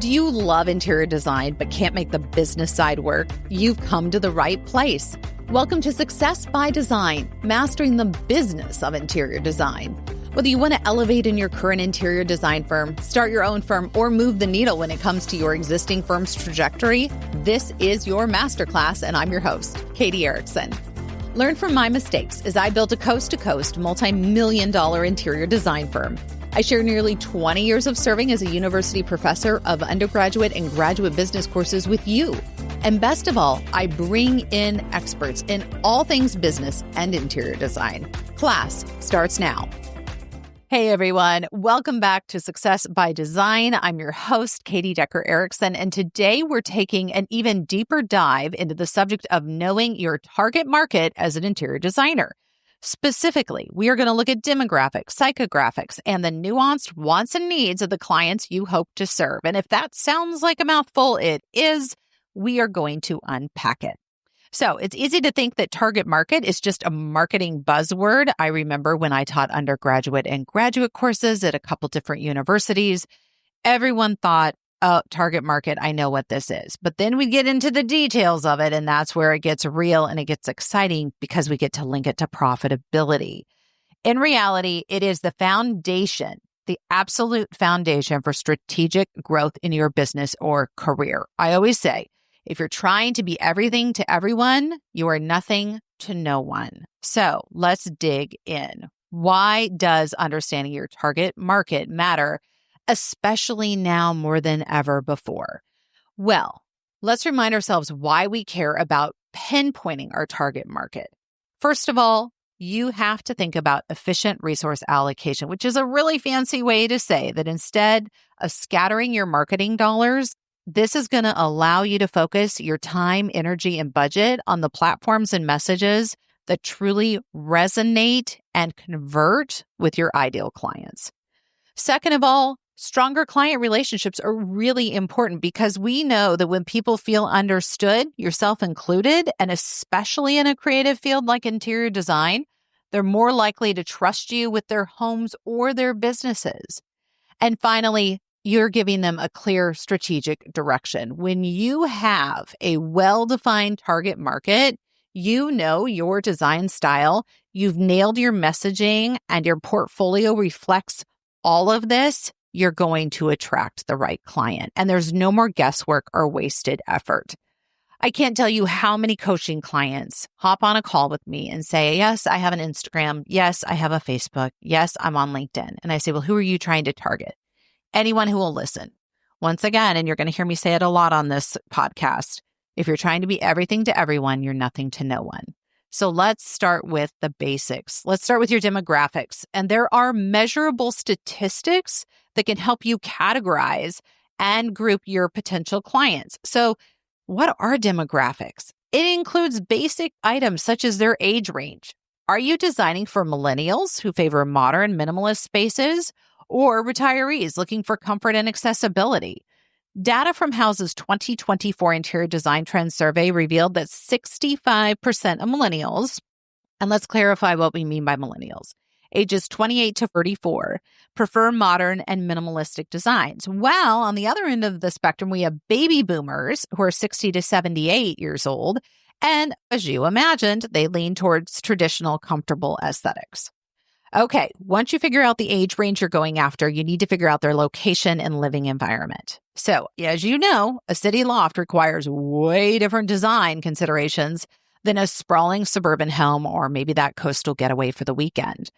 Do you love interior design but can't make the business side work? You've come to the right place. Welcome to Success by Design, mastering the business of interior design. Whether you want to elevate in your current interior design firm, start your own firm, or move the needle when it comes to your existing firm's trajectory, this is your masterclass, and I'm your host, Katie Erickson. Learn from my mistakes as I built a coast-to-coast, multi-million-dollar interior design firm. I share nearly 20 years of serving as a university professor of undergraduate and graduate business courses with you. And best of all, I bring in experts in all things business and interior design. Class starts now. Hey everyone, welcome back to Success by Design. I'm your host, Katie Decker Erickson, and today we're taking an even deeper dive into the subject of knowing your target market as an interior designer. Specifically, we are going to look at demographics, psychographics, and the nuanced wants and needs of the clients you hope to serve. And if that sounds like a mouthful, it is. We are going to unpack it. So it's easy to think that target market is just a marketing buzzword. I remember when I taught undergraduate and graduate courses at a couple different universities, everyone thought, oh, target market, I know what this is. But then we get into the details of it, and that's where it gets real and it gets exciting because we get to link it to profitability. In reality, it is the foundation, the absolute foundation for strategic growth in your business or career. I always say, if you're trying to be everything to everyone, you are nothing to no one. So let's dig in. Why does understanding your target market matter, especially now more than ever before? Well, let's remind ourselves why we care about pinpointing our target market. First of all, you have to think about efficient resource allocation, which is a really fancy way to say that instead of scattering your marketing dollars, this is going to allow you to focus your time, energy, and budget on the platforms and messages that truly resonate and convert with your ideal clients. Second of all, stronger client relationships are really important because we know that when people feel understood, yourself included, and especially in a creative field like interior design, they're more likely to trust you with their homes or their businesses. And finally, you're giving them a clear strategic direction. When you have a well-defined target market, you know your design style, you've nailed your messaging, and your portfolio reflects all of this, you're going to attract the right client. And there's no more guesswork or wasted effort. I can't tell you how many coaching clients hop on a call with me and say, yes, I have an Instagram. Yes, I have a Facebook. Yes, I'm on LinkedIn. And I say, well, who are you trying to target? Anyone who will listen. Once again, and you're going to hear me say it a lot on this podcast, if you're trying to be everything to everyone, you're nothing to no one. So let's start with the basics. Let's start with your demographics. And there are measurable statistics that can help you categorize and group your potential clients. So what are demographics? It includes basic items such as their age range. Are you designing for millennials who favor modern minimalist spaces or retirees looking for comfort and accessibility? Data from House's 2024 Interior Design Trends Survey revealed that 65% of millennials, and let's clarify what we mean by millennials, ages 28 to 34, prefer modern and minimalistic designs. While on the other end of the spectrum, we have baby boomers who are 60 to 78 years old, and as you imagined, they lean towards traditional, comfortable aesthetics. Okay, once you figure out the age range you're going after, you need to figure out their location and living environment. So, as you know, a city loft requires way different design considerations than a sprawling suburban home or maybe that coastal getaway for the weekend.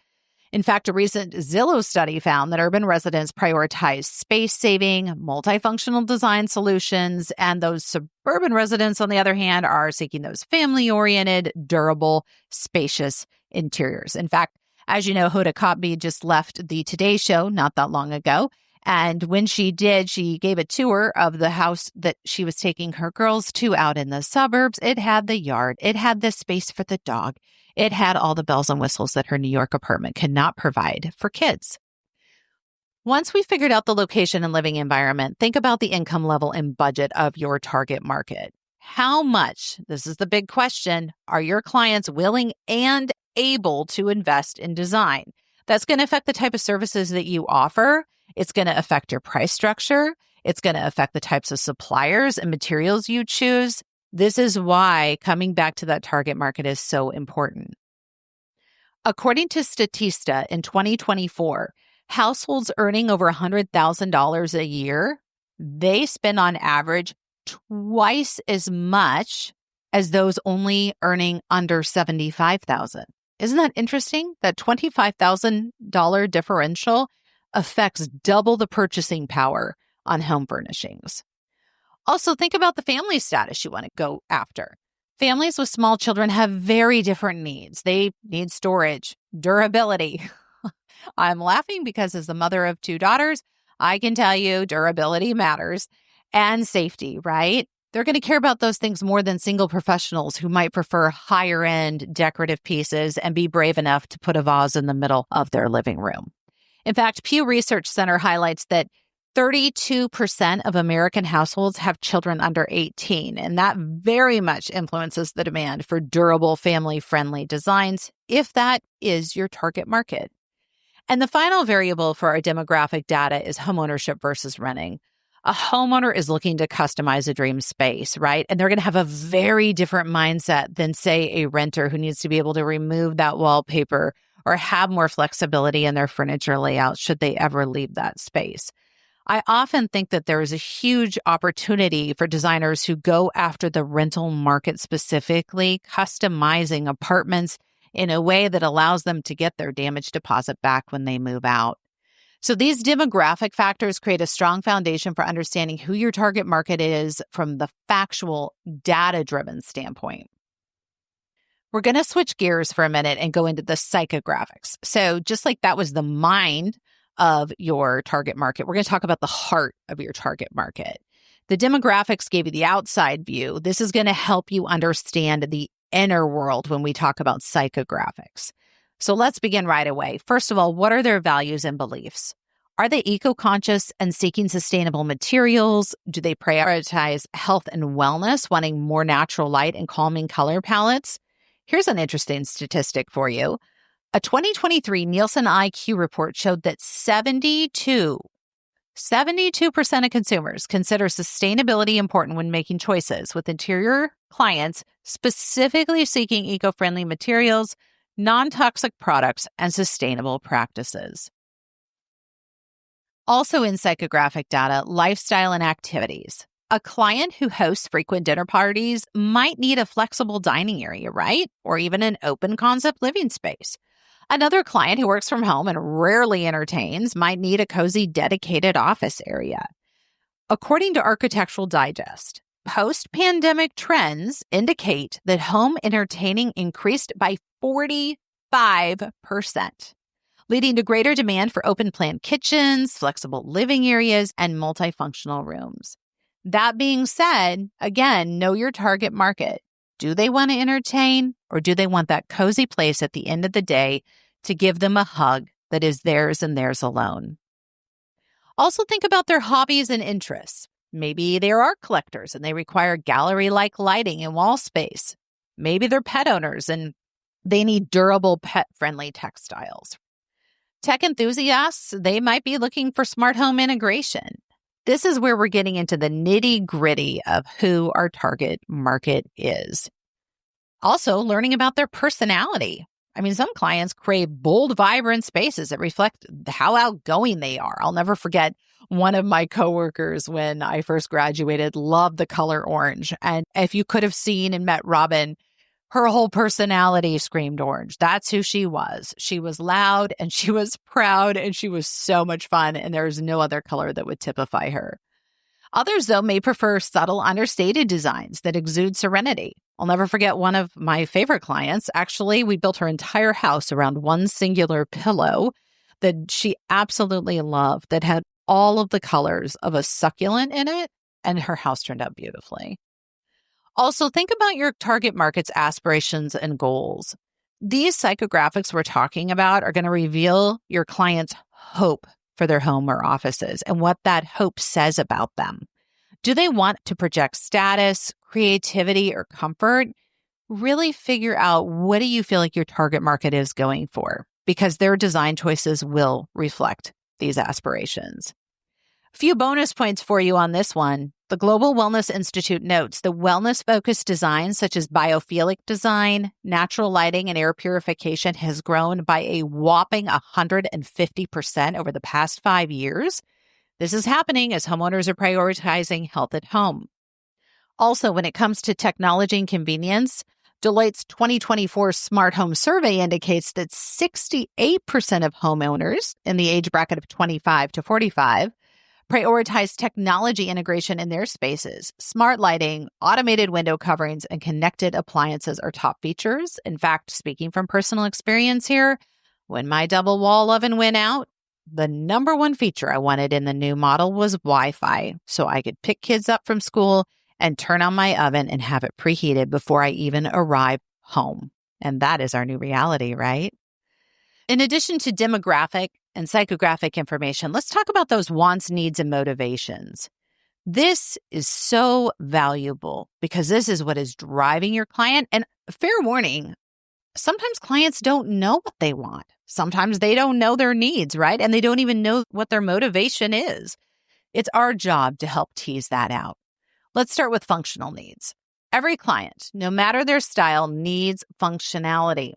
In fact, a recent Zillow study found that urban residents prioritize space-saving, multifunctional design solutions, and those suburban residents, on the other hand, are seeking those family-oriented, durable, spacious interiors. In fact, as you know, Hoda Kotb just left the Today Show not that long ago. And when she did, she gave a tour of the house that she was taking her girls to out in the suburbs. It had the yard. It had the space for the dog. It had all the bells and whistles that her New York apartment could not provide for kids. Once we figured out the location and living environment, think about the income level and budget of your target market. How much, this is the big question, are your clients willing and able to invest in design? That's going to affect the type of services that you offer. It's going to affect your price structure. It's going to affect the types of suppliers and materials you choose. This is why coming back to that target market is so important. According to Statista, in 2024, households earning over $100,000 a year, they spend on average twice as much as those only earning under $75,000. Isn't that interesting? That $25,000 differential affects double the purchasing power on home furnishings. Also, think about the family status you want to go after. Families with small children have very different needs. They need storage, durability. I'm laughing because as the mother of 2 daughters, I can tell you durability matters, and safety, right? They're going to care about those things more than single professionals who might prefer higher end decorative pieces and be brave enough to put a vase in the middle of their living room. In fact, Pew Research Center highlights that 32% of American households have children under 18, and that very much influences the demand for durable, family-friendly designs, if that is your target market. And the final variable for our demographic data is homeownership versus renting. A homeowner is looking to customize a dream space, right? And they're going to have a very different mindset than, say, a renter who needs to be able to remove that wallpaper or have more flexibility in their furniture layout should they ever leave that space. I often think that there is a huge opportunity for designers who go after the rental market specifically, customizing apartments in a way that allows them to get their damage deposit back when they move out. So these demographic factors create a strong foundation for understanding who your target market is from the factual, data-driven standpoint. We're going to switch gears for a minute and go into the psychographics. So just like that was the mind of your target market, we're going to talk about the heart of your target market. The demographics gave you the outside view. This is going to help you understand the inner world when we talk about psychographics. So let's begin right away. First of all, what are their values and beliefs? Are they eco-conscious and seeking sustainable materials? Do they prioritize health and wellness, wanting more natural light and calming color palettes? Here's an interesting statistic for you. A 2023 Nielsen IQ report showed that 72% of consumers consider sustainability important when making choices, with interior clients specifically seeking eco-friendly materials, non-toxic products, and sustainable practices. Also in psychographic data, lifestyle and activities. A client who hosts frequent dinner parties might need a flexible dining area, right? Or even an open concept living space. Another client who works from home and rarely entertains might need a cozy, dedicated office area. According to Architectural Digest, post-pandemic trends indicate that home entertaining increased by 45%, leading to greater demand for open-plan kitchens, flexible living areas, and multifunctional rooms. That being said, again, know your target market. Do they want to entertain, or do they want that cozy place at the end of the day to give them a hug that is theirs and theirs alone? Also think about their hobbies and interests. Maybe they're art collectors and they require gallery-like lighting and wall space. Maybe they're pet owners and they need durable, pet-friendly textiles. Tech enthusiasts, they might be looking for smart home integration. This is where we're getting into the nitty-gritty of who our target market is. Also, learning about their personality. I mean, some clients crave bold, vibrant spaces that reflect how outgoing they are. I'll never forget one of my coworkers when I first graduated loved the color orange. And if you could have seen and met Robin, her whole personality screamed orange. That's who she was. She was loud and she was proud and she was so much fun. And there's no other color that would typify her. Others, though, may prefer subtle, understated designs that exude serenity. I'll never forget one of my favorite clients. Actually, we built her entire house around one singular pillow that she absolutely loved that had all of the colors of a succulent in it, and her house turned out beautifully. Also, think about your target market's aspirations and goals. These psychographics we're talking about are going to reveal your client's hope for their home or offices and what that hope says about them. Do they want to project status, creativity, or comfort? Really figure out what do you feel like your target market is going for, because their design choices will reflect these aspirations. Few bonus points for you on this one. The Global Wellness Institute notes the wellness-focused designs such as biophilic design, natural lighting, and air purification has grown by a whopping 150% over the past 5 years. This is happening as homeowners are prioritizing health at home. Also, when it comes to technology and convenience, Deloitte's 2024 Smart Home Survey indicates that 68% of homeowners in the age bracket of 25 to 45 prioritize technology integration in their spaces. Smart lighting, automated window coverings, and connected appliances are top features. In fact, speaking from personal experience here, when my double wall oven went out, the number one feature I wanted in the new model was Wi-Fi, so I could pick kids up from school and turn on my oven and have it preheated before I even arrive home. And that is our new reality, right? In addition to demographic and psychographic information, let's talk about those wants, needs, and motivations. This is so valuable because this is what is driving your client. And fair warning, sometimes clients don't know what they want. Sometimes they don't know their needs, right? And they don't even know what their motivation is. It's our job to help tease that out. Let's start with functional needs. Every client, no matter their style, needs functionality.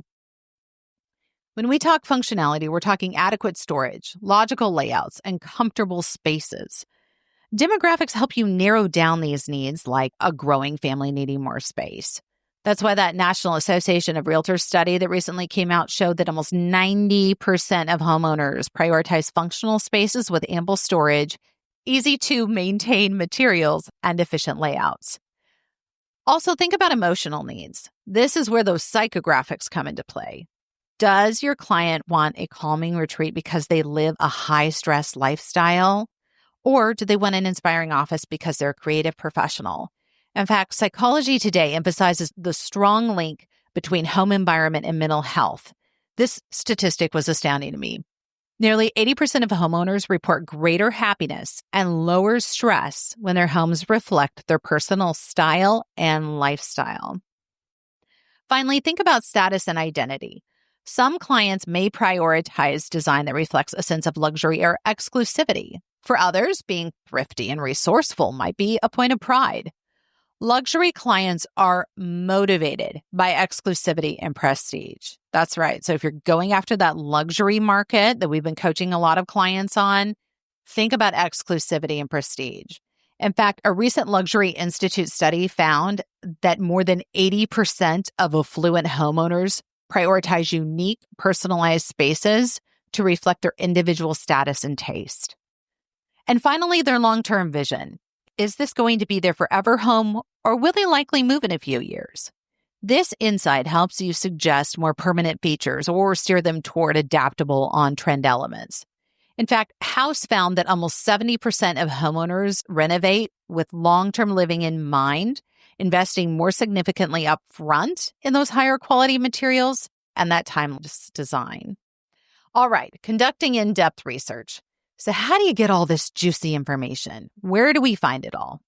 When we talk functionality, we're talking adequate storage, logical layouts, and comfortable spaces. Demographics help you narrow down these needs, like a growing family needing more space. That's why that National Association of Realtors study that recently came out showed that almost 90% of homeowners prioritize functional spaces with ample storage, easy to maintain materials, and efficient layouts. Also, think about emotional needs. This is where those psychographics come into play. Does your client want a calming retreat because they live a high-stress lifestyle? Or do they want an inspiring office because they're a creative professional? In fact, Psychology Today emphasizes the strong link between home environment and mental health. This statistic was astounding to me. Nearly 80% of homeowners report greater happiness and lower stress when their homes reflect their personal style and lifestyle. Finally, think about status and identity. Some clients may prioritize design that reflects a sense of luxury or exclusivity. For others, being thrifty and resourceful might be a point of pride. Luxury clients are motivated by exclusivity and prestige. That's right. So if you're going after that luxury market that we've been coaching a lot of clients on, think about exclusivity and prestige. In fact, a recent Luxury Institute study found that more than 80% of affluent homeowners prioritize unique, personalized spaces to reflect their individual status and taste. And finally, their long-term vision. Is this going to be their forever home, or will they likely move in a few years? This insight helps you suggest more permanent features or steer them toward adaptable on-trend elements. In fact, House found that almost 70% of homeowners renovate with long-term living in mind, investing more significantly up front in those higher quality materials and that timeless design. All right, conducting in-depth research. So how do you get all this juicy information? Where do we find it all?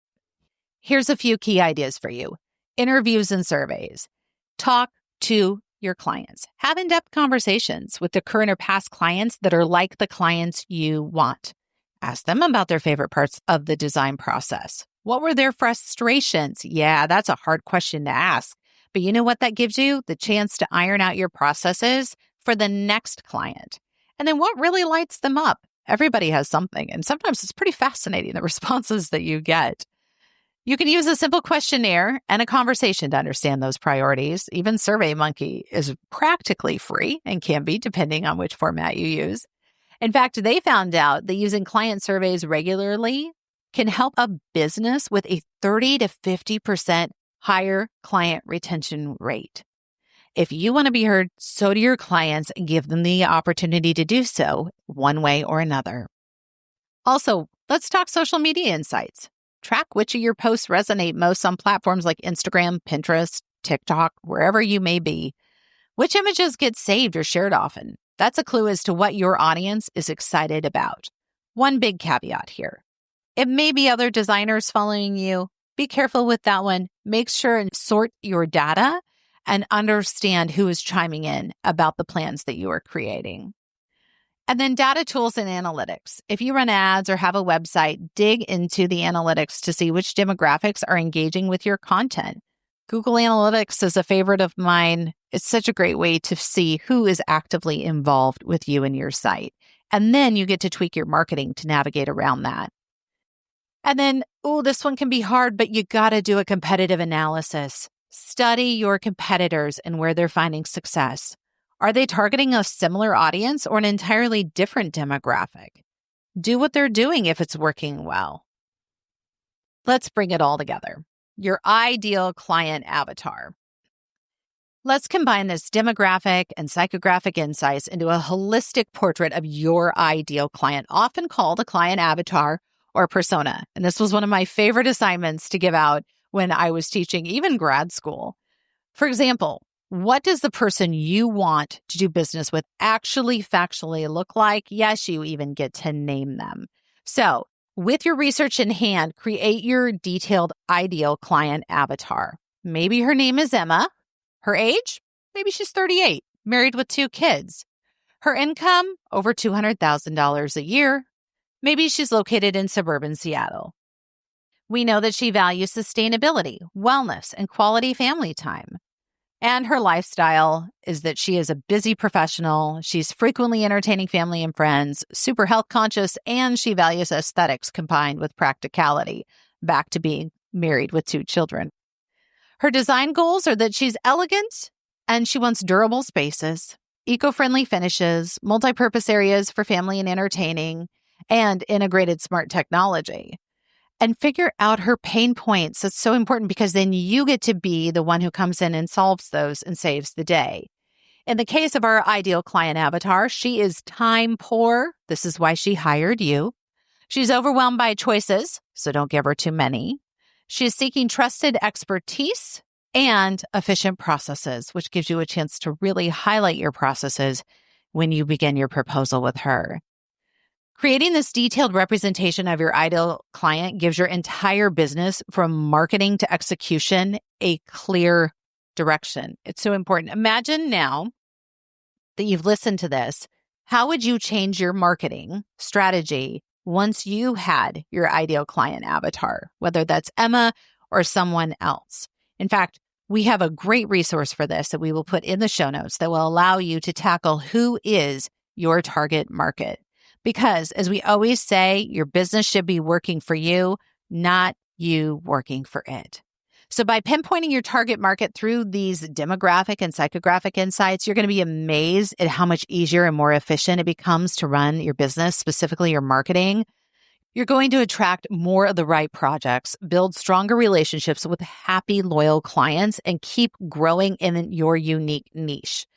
Here's a few key ideas for you. Interviews and surveys. Talk to your clients. Have in-depth conversations with the current or past clients that are like the clients you want. Ask them about their favorite parts of the design process. What were their frustrations? Yeah, that's a hard question to ask. But you know what that gives you? The chance to iron out your processes for the next client. And then what really lights them up? Everybody has something, and sometimes it's pretty fascinating, the responses that you get. You can use a simple questionnaire and a conversation to understand those priorities. Even SurveyMonkey is practically free and can be, depending on which format you use. In fact, they found out that using client surveys regularly can help a business with a 30 to 50% higher client retention rate. If you want to be heard, so do your clients, and give them the opportunity to do so one way or another. Also, let's talk social media insights. Track which of your posts resonate most on platforms like Instagram, Pinterest, TikTok, wherever you may be. Which images get saved or shared often? That's a clue as to what your audience is excited about. One big caveat here. It may be other designers following you. Be careful with that one. Make sure and sort your data and understand who is chiming in about the plans that you are creating. And then data tools and analytics. If you run ads or have a website, dig into the analytics to see which demographics are engaging with your content. Google Analytics is a favorite of mine. It's such a great way to see who is actively involved with you and your site. And then you get to tweak your marketing to navigate around that. And then, this one can be hard, but you got to do a competitive analysis. Study your competitors and where they're finding success. Are they targeting a similar audience or an entirely different demographic? Do what they're doing if it's working well. Let's bring it all together. Your ideal client avatar. Let's combine this demographic and psychographic insights into a holistic portrait of your ideal client, often called a client avatar or persona. And this was one of my favorite assignments to give out when I was teaching even grad school. For example, what does the person you want to do business with actually factually look like? Yes, you even get to name them. So, with your research in hand, create your detailed ideal client avatar. Maybe her name is Emma. Her age? Maybe she's 38, married with 2 kids. Her income? Over $200,000 a year. Maybe she's located in suburban Seattle. We know that she values sustainability, wellness, and quality family time. And her lifestyle is that she is a busy professional. She's frequently entertaining family and friends, super health conscious, and she values aesthetics combined with practicality, back to being married with 2 children. Her design goals are that she's elegant and she wants durable spaces, eco-friendly finishes, multi-purpose areas for family and entertaining, and integrated smart technology. And figure out her pain points. It's so important because then you get to be the one who comes in and solves those and saves the day. In the case of our ideal client avatar, she is time poor. This is why she hired you. She's overwhelmed by choices, so don't give her too many. She's seeking trusted expertise and efficient processes, which gives you a chance to really highlight your processes when you begin your proposal with her. Creating this detailed representation of your ideal client gives your entire business, from marketing to execution, a clear direction. It's so important. Imagine now that you've listened to this, how would you change your marketing strategy once you had your ideal client avatar, whether that's Emma or someone else? In fact, we have a great resource for this that we will put in the show notes that will allow you to tackle who is your target market. Because, as we always say, your business should be working for you, not you working for it. So by pinpointing your target market through these demographic and psychographic insights, you're going to be amazed at how much easier and more efficient it becomes to run your business, specifically your marketing. You're going to attract more of the right projects, build stronger relationships with happy, loyal clients, and keep growing in your unique niche.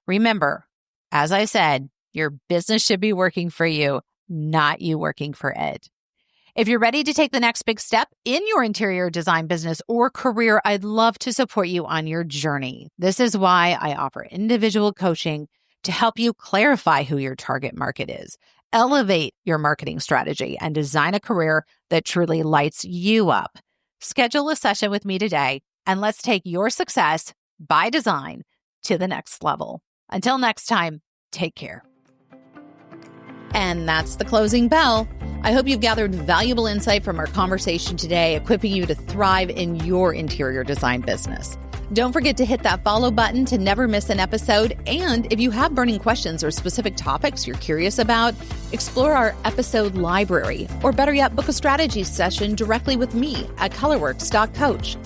Remember, as I said, your business should be working for you, not you working for it. If you're ready to take the next big step in your interior design business or career, I'd love to support you on your journey. This is why I offer individual coaching to help you clarify who your target market is, elevate your marketing strategy, and design a career that truly lights you up. Schedule a session with me today, and let's take your success by design to the next level. Until next time, take care. And that's the closing bell. I hope you've gathered valuable insight from our conversation today, equipping you to thrive in your interior design business. Don't forget to hit that follow button to never miss an episode. And if you have burning questions or specific topics you're curious about, explore our episode library, or better yet, book a strategy session directly with me at colorworks.coach.